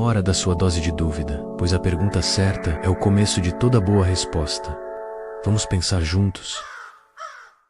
hora da sua dose de dúvida, pois a pergunta certa é o começo de toda boa resposta. Vamos pensar juntos?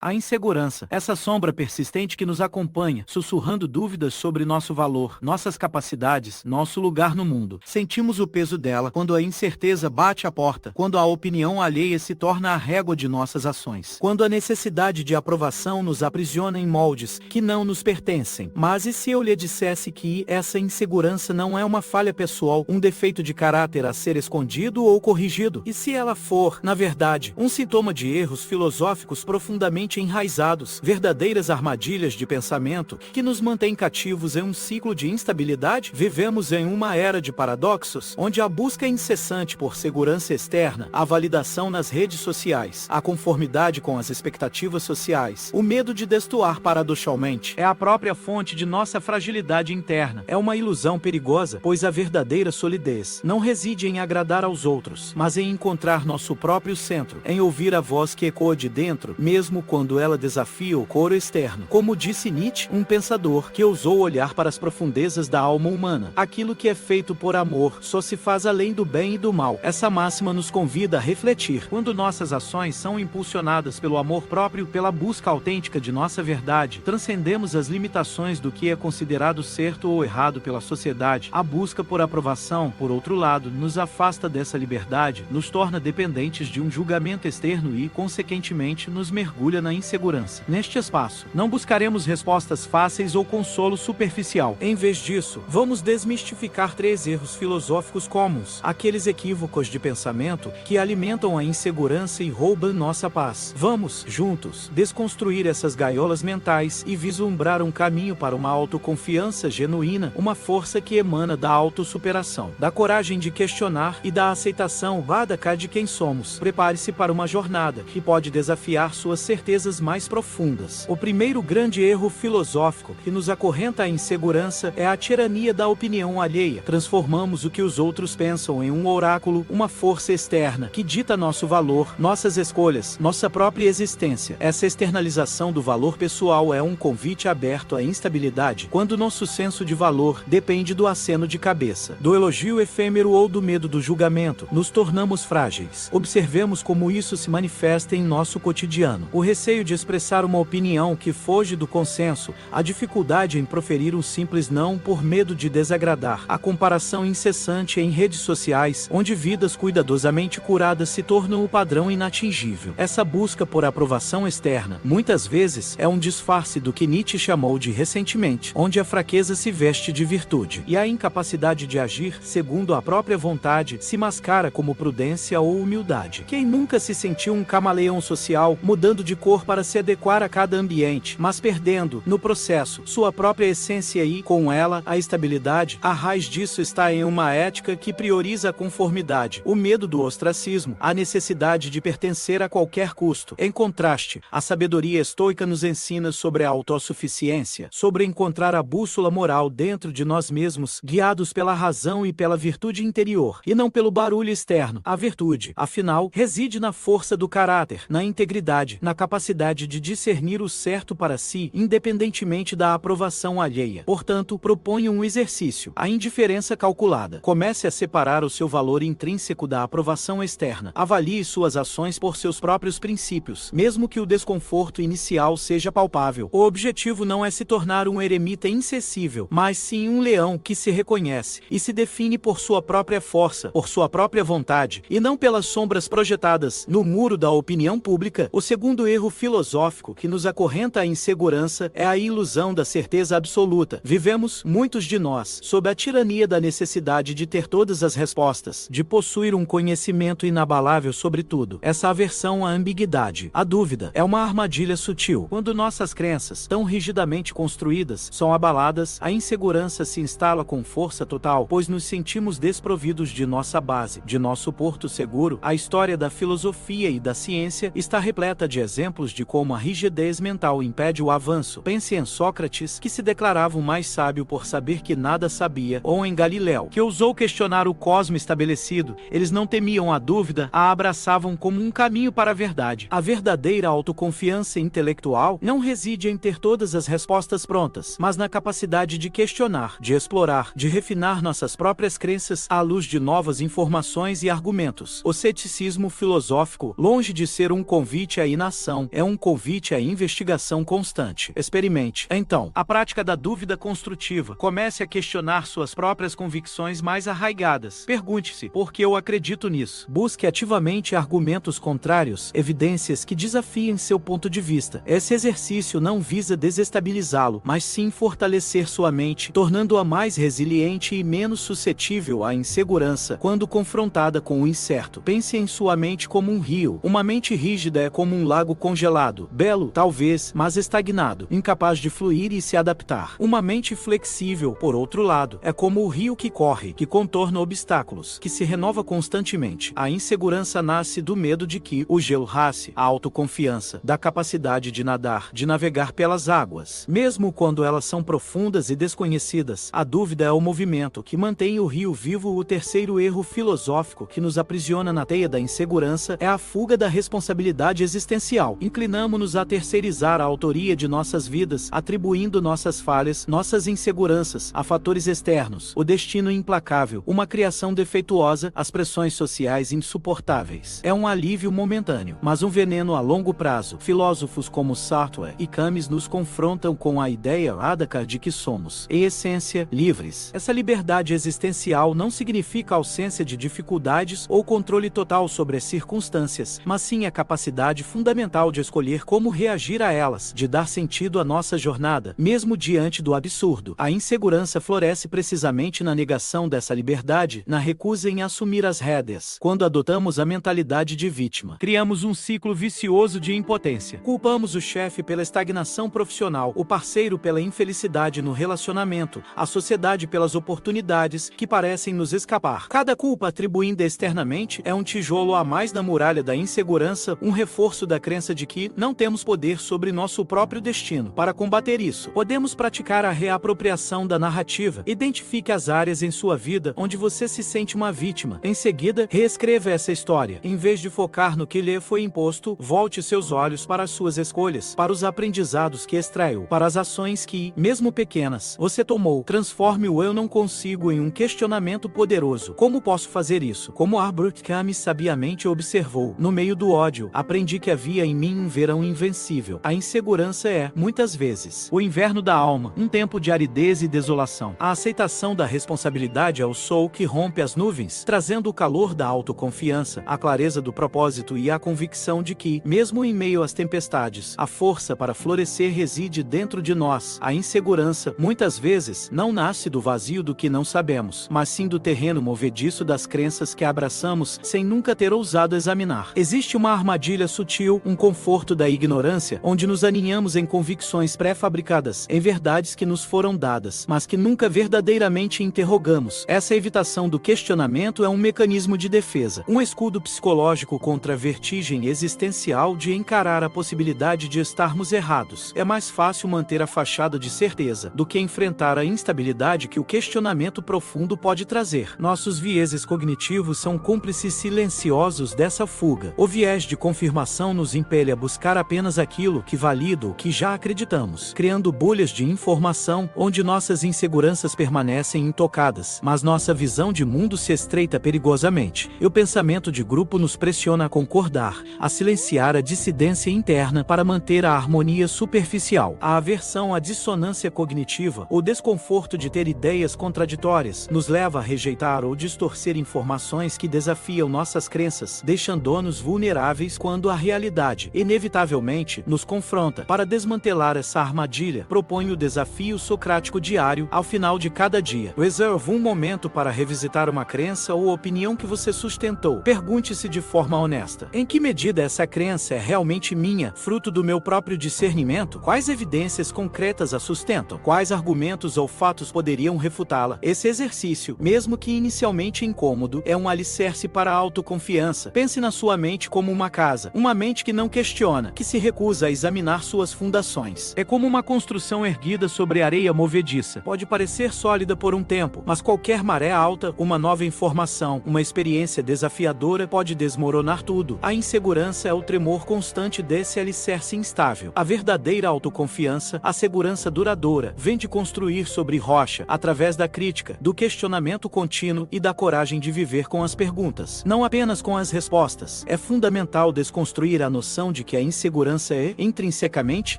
A insegurança, essa sombra persistente que nos acompanha, sussurrando dúvidas sobre nosso valor, nossas capacidades, nosso lugar no mundo. Sentimos o peso dela quando a incerteza bate a porta, quando a opinião alheia se torna a régua de nossas ações, quando a necessidade de aprovação nos aprisiona em moldes que não nos pertencem. Mas e se eu lhe dissesse que essa insegurança não é uma falha pessoal, um defeito de caráter a ser escondido ou corrigido? E se ela for, na verdade, um sintoma de erros filosóficos profundamente enraizados, verdadeiras armadilhas de pensamento que nos mantêm cativos em um ciclo de instabilidade? Vivemos em uma era de paradoxos, onde a busca incessante por segurança externa, a validação nas redes sociais, a conformidade com as expectativas sociais, o medo de destoar paradoxalmente, é a própria fonte de nossa fragilidade interna. É uma ilusão perigosa, pois a verdadeira solidez não reside em agradar aos outros, mas em encontrar nosso próprio centro, em ouvir a voz que ecoa de dentro, mesmo quando ela desafia o coro externo. Como disse Nietzsche, um pensador que ousou olhar para as profundezas da alma humana. Aquilo que é feito por amor só se faz além do bem e do mal. Essa máxima nos convida a refletir. Quando nossas ações são impulsionadas pelo amor próprio, pela busca autêntica de nossa verdade, transcendemos as limitações do que é considerado certo ou errado pela sociedade. A busca por aprovação, por outro lado, nos afasta dessa liberdade, nos torna dependentes de um julgamento externo e, consequentemente, nos mergulha na insegurança. Neste espaço, não buscaremos respostas fáceis ou consolo superficial. Em vez disso, vamos desmistificar 3 erros filosóficos comuns, aqueles equívocos de pensamento que alimentam a insegurança e roubam nossa paz. Vamos, juntos, desconstruir essas gaiolas mentais e vislumbrar um caminho para uma autoconfiança genuína, uma força que emana da autossuperação, da coragem de questionar e da aceitação vádaca de quem somos. Prepare-se para uma jornada que pode desafiar suas certezas mais profundas. O primeiro grande erro filosófico que nos acorrenta à insegurança é a tirania da opinião alheia. Transformamos o que os outros pensam em um oráculo, uma força externa que dita nosso valor, nossas escolhas, nossa própria existência. Essa externalização do valor pessoal é um convite aberto à instabilidade, quando nosso senso de valor depende do aceno de cabeça, do elogio efêmero ou do medo do julgamento. Nos tornamos frágeis. Observemos como isso se manifesta em nosso cotidiano. O receio de expressar uma opinião que foge do consenso, a dificuldade em proferir um simples não por medo de desagradar, a comparação incessante em redes sociais, onde vidas cuidadosamente curadas se tornam o padrão inatingível. Essa busca por aprovação externa, muitas vezes, é um disfarce do que Nietzsche chamou de ressentimento, onde a fraqueza se veste de virtude, e a incapacidade de agir segundo a própria vontade se mascara como prudência ou humildade. Quem nunca se sentiu um camaleão social, mudando de cor para se adequar a cada ambiente, mas perdendo, no processo, sua própria essência e, com ela, a estabilidade? A raiz disso está em uma ética que prioriza a conformidade, o medo do ostracismo, a necessidade de pertencer a qualquer custo. Em contraste, a sabedoria estoica nos ensina sobre a autossuficiência, sobre encontrar a bússola moral dentro de nós mesmos, guiados pela razão e pela virtude interior, e não pelo barulho externo. A virtude, afinal, reside na força do caráter, na integridade, na capacidade de discernir o certo para si, independentemente da aprovação alheia. Portanto, proponho um exercício: a indiferença calculada. Comece a separar o seu valor intrínseco da aprovação externa. Avalie suas ações por seus próprios princípios, mesmo que o desconforto inicial seja palpável. O objetivo não é se tornar um eremita inacessível, mas sim um leão que se reconhece e se define por sua própria força, por sua própria vontade, e não pelas sombras projetadas no muro da opinião pública. O segundo erro filosófico que nos acorrenta à insegurança é a ilusão da certeza absoluta. Vivemos, muitos de nós, sob a tirania da necessidade de ter todas as respostas, de possuir um conhecimento inabalável sobre tudo. Essa aversão à ambiguidade, à dúvida, é uma armadilha sutil. Quando nossas crenças, tão rigidamente construídas, são abaladas, a insegurança se instala com força total, pois nos sentimos desprovidos de nossa base, de nosso porto seguro. A história da filosofia e da ciência está repleta de exemplos exemplos de como a rigidez mental impede o avanço. Pense em Sócrates, que se declarava o mais sábio por saber que nada sabia, ou em Galileu, que ousou questionar o cosmo estabelecido. Eles não temiam a dúvida, a abraçavam como um caminho para a verdade. A verdadeira autoconfiança intelectual não reside em ter todas as respostas prontas, mas na capacidade de questionar, de explorar, de refinar nossas próprias crenças à luz de novas informações e argumentos. O ceticismo filosófico, longe de ser um convite à inação, é um convite à investigação constante. Experimente, então, a prática da dúvida construtiva. Comece a questionar suas próprias convicções mais arraigadas. Pergunte-se, por que eu acredito nisso? Busque ativamente argumentos contrários, evidências que desafiem seu ponto de vista. Esse exercício não visa desestabilizá-lo, mas sim fortalecer sua mente, tornando-a mais resiliente e menos suscetível à insegurança quando confrontada com o incerto. Pense em sua mente como um rio. Uma mente rígida é como um lago congelado, belo, talvez, mas estagnado, incapaz de fluir e se adaptar. Uma mente flexível, por outro lado, é como o rio que corre, que contorna obstáculos, que se renova constantemente. A insegurança nasce do medo de que o gelo rasse, a autoconfiança, da capacidade de nadar, de navegar pelas águas. Mesmo quando elas são profundas e desconhecidas, a dúvida é o movimento que mantém o rio vivo. O terceiro erro filosófico que nos aprisiona na teia da insegurança é a fuga da responsabilidade existencial. Inclinamo-nos a terceirizar a autoria de nossas vidas, atribuindo nossas falhas, nossas inseguranças, a fatores externos, o destino implacável, uma criação defeituosa, as pressões sociais insuportáveis. É um alívio momentâneo, mas um veneno a longo prazo. Filósofos como Sartre e Camus nos confrontam com a ideia ádaca de que somos, em essência, livres. Essa liberdade existencial não significa ausência de dificuldades ou controle total sobre as circunstâncias, mas sim a capacidade fundamental de escolher como reagir a elas, de dar sentido à nossa jornada, mesmo diante do absurdo. A insegurança floresce precisamente na negação dessa liberdade, na recusa em assumir as rédeas. Quando adotamos a mentalidade de vítima, criamos um ciclo vicioso de impotência. Culpamos o chefe pela estagnação profissional, o parceiro pela infelicidade no relacionamento, a sociedade pelas oportunidades que parecem nos escapar. Cada culpa atribuída externamente é um tijolo a mais na muralha da insegurança, um reforço da crença de que não temos poder sobre nosso próprio destino. Para combater isso, podemos praticar a reapropriação da narrativa. Identifique as áreas em sua vida onde você se sente uma vítima. Em seguida, reescreva essa história. Em vez de focar no que lhe foi imposto, volte seus olhos para as suas escolhas, para os aprendizados que extraiu, para as ações que, mesmo pequenas, você tomou. Transforme o "eu não consigo" em um questionamento poderoso. Como posso fazer isso? Como Albert Camus sabiamente observou, no meio do ódio, aprendi que havia em mim um verão invencível. A insegurança é, muitas vezes, o inverno da alma, um tempo de aridez e desolação. A aceitação da responsabilidade é o sol que rompe as nuvens, trazendo o calor da autoconfiança, a clareza do propósito e a convicção de que, mesmo em meio às tempestades, a força para florescer reside dentro de nós. A insegurança, muitas vezes, não nasce do vazio do que não sabemos, mas sim do terreno movediço das crenças que abraçamos sem nunca ter ousado examinar. Existe uma armadilha sutil, um conforto da ignorância, onde nos aninhamos em convicções pré-fabricadas, em verdades que nos foram dadas, mas que nunca verdadeiramente interrogamos. Essa evitação do questionamento é um mecanismo de defesa, um escudo psicológico contra a vertigem existencial de encarar a possibilidade de estarmos errados. É mais fácil manter a fachada de certeza do que enfrentar a instabilidade que o questionamento profundo pode trazer. Nossos vieses cognitivos são cúmplices silenciosos dessa fuga. O viés de confirmação nos impele a buscar apenas aquilo que valida o que já acreditamos, criando bolhas de informação onde nossas inseguranças permanecem intocadas, mas nossa visão de mundo se estreita perigosamente. E o pensamento de grupo nos pressiona a concordar, a silenciar a dissidência interna para manter a harmonia superficial. A aversão à dissonância cognitiva, o desconforto de ter ideias contraditórias, nos leva a rejeitar ou distorcer informações que desafiam nossas crenças, deixando-nos vulneráveis quando a realidade, inevitavelmente, nos confronta. Para desmantelar essa armadilha, proponho o desafio socrático diário ao final de cada dia. Reserve um momento para revisitar uma crença ou opinião que você sustentou. Pergunte-se de forma honesta: em que medida essa crença é realmente minha, fruto do meu próprio discernimento? Quais evidências concretas a sustentam? Quais argumentos ou fatos poderiam refutá-la? Esse exercício, mesmo que inicialmente incômodo, é um alicerce para a autoconfiança. Pense na sua mente como uma casa, uma mente que não questiona questiona, que se recusa a examinar suas fundações. É como uma construção erguida sobre areia movediça. Pode parecer sólida por um tempo, mas qualquer maré alta, uma nova informação, uma experiência desafiadora pode desmoronar tudo. A insegurança é o tremor constante desse alicerce instável. A verdadeira autoconfiança, a segurança duradoura, vem de construir sobre rocha, através da crítica, do questionamento contínuo e da coragem de viver com as perguntas, não apenas com as respostas. É fundamental desconstruir a noção de que a insegurança é, intrinsecamente,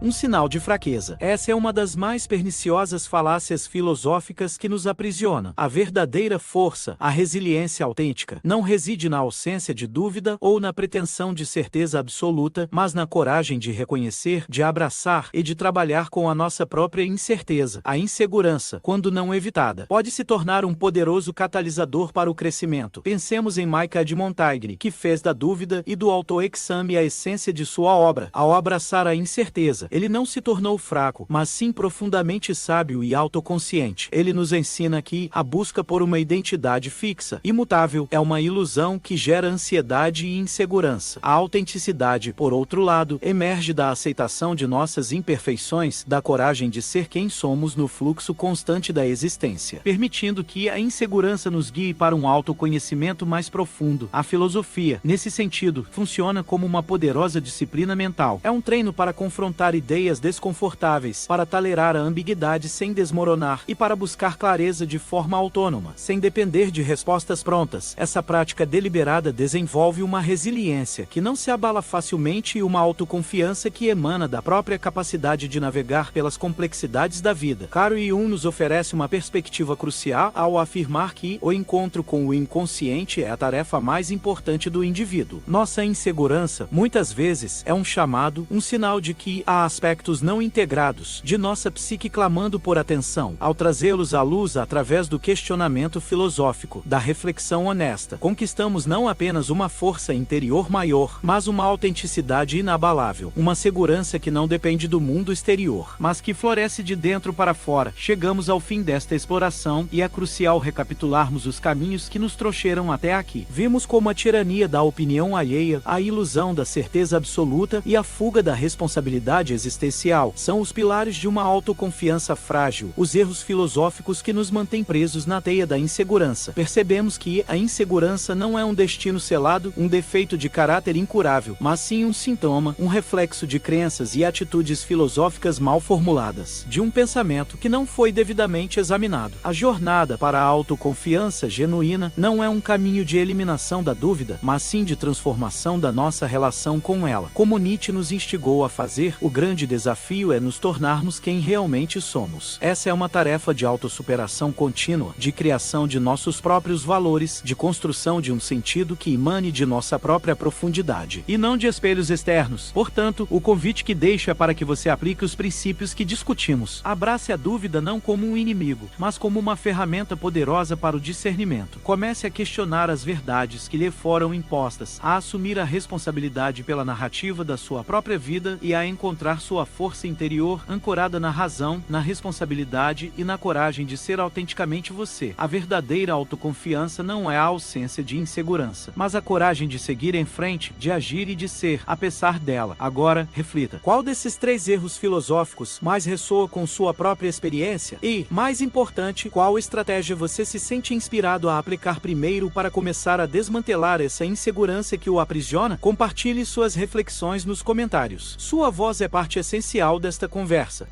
um sinal de fraqueza. Essa é uma das mais perniciosas falácias filosóficas que nos aprisiona. A verdadeira força, a resiliência autêntica, não reside na ausência de dúvida ou na pretensão de certeza absoluta, mas na coragem de reconhecer, de abraçar e de trabalhar com a nossa própria incerteza. A insegurança, quando não evitada, pode se tornar um poderoso catalisador para o crescimento. Pensemos em Micah de Montaigne, que fez da dúvida e do autoexame a essência de sua obra. Ao abraçar a incerteza, ele não se tornou fraco, mas sim profundamente sábio e autoconsciente. Ele nos ensina que a busca por uma identidade fixa, imutável, é uma ilusão que gera ansiedade e insegurança. A autenticidade, por outro lado, emerge da aceitação de nossas imperfeições, da coragem de ser quem somos no fluxo constante da existência, permitindo que a insegurança nos guie para um autoconhecimento mais profundo. A filosofia, nesse sentido, funciona como uma poderosa disciplina mental. É um treino para confrontar ideias desconfortáveis, para tolerar a ambiguidade sem desmoronar e para buscar clareza de forma autônoma, sem depender de respostas prontas. Essa prática deliberada desenvolve uma resiliência que não se abala facilmente e uma autoconfiança que emana da própria capacidade de navegar pelas complexidades da vida. Carl Jung nos oferece uma perspectiva crucial ao afirmar que o encontro com o inconsciente é a tarefa mais importante do indivíduo. Nossa insegurança, muitas vezes, é um chamado, um sinal de que há aspectos não integrados de nossa psique clamando por atenção. Ao trazê-los à luz através do questionamento filosófico, da reflexão honesta, conquistamos não apenas uma força interior maior, mas uma autenticidade inabalável, uma segurança que não depende do mundo exterior, mas que floresce de dentro para fora. Chegamos ao fim desta exploração e é crucial recapitularmos os caminhos que nos trouxeram até aqui. Vimos como a tirania da opinião alheia, a ilusão da certeza absoluta e a fuga da responsabilidade existencial são os pilares de uma autoconfiança frágil, os erros filosóficos que nos mantêm presos na teia da insegurança. Percebemos que a insegurança não é um destino selado, um defeito de caráter incurável, mas sim um sintoma, um reflexo de crenças e atitudes filosóficas mal formuladas, de um pensamento que não foi devidamente examinado. A jornada para a autoconfiança genuína não é um caminho de eliminação da dúvida, mas sim de transformação da nossa relação com ela. Como Nietzsche nos instigou a fazer, o grande desafio é nos tornarmos quem realmente somos. Essa é uma tarefa de autossuperação contínua, de criação de nossos próprios valores, de construção de um sentido que emane de nossa própria profundidade, e não de espelhos externos. Portanto, o convite que deixo é para que você aplique os princípios que discutimos. Abrace a dúvida não como um inimigo, mas como uma ferramenta poderosa para o discernimento. Comece a questionar as verdades que lhe foram impostas, a assumir a responsabilidade pela narrativa da sua própria vida e a encontrar sua força interior ancorada na razão, na responsabilidade e na coragem de ser autenticamente você. A verdadeira autoconfiança não é a ausência de insegurança, mas a coragem de seguir em frente, de agir e de ser, apesar dela. Agora, reflita. Qual desses 3 erros filosóficos mais ressoa com sua própria experiência? E, mais importante, qual estratégia você se sente inspirado a aplicar primeiro para começar a desmantelar essa insegurança que o aprisiona? Compartilhe suas reflexões nos comentários. Sua voz é parte essencial desta conversa.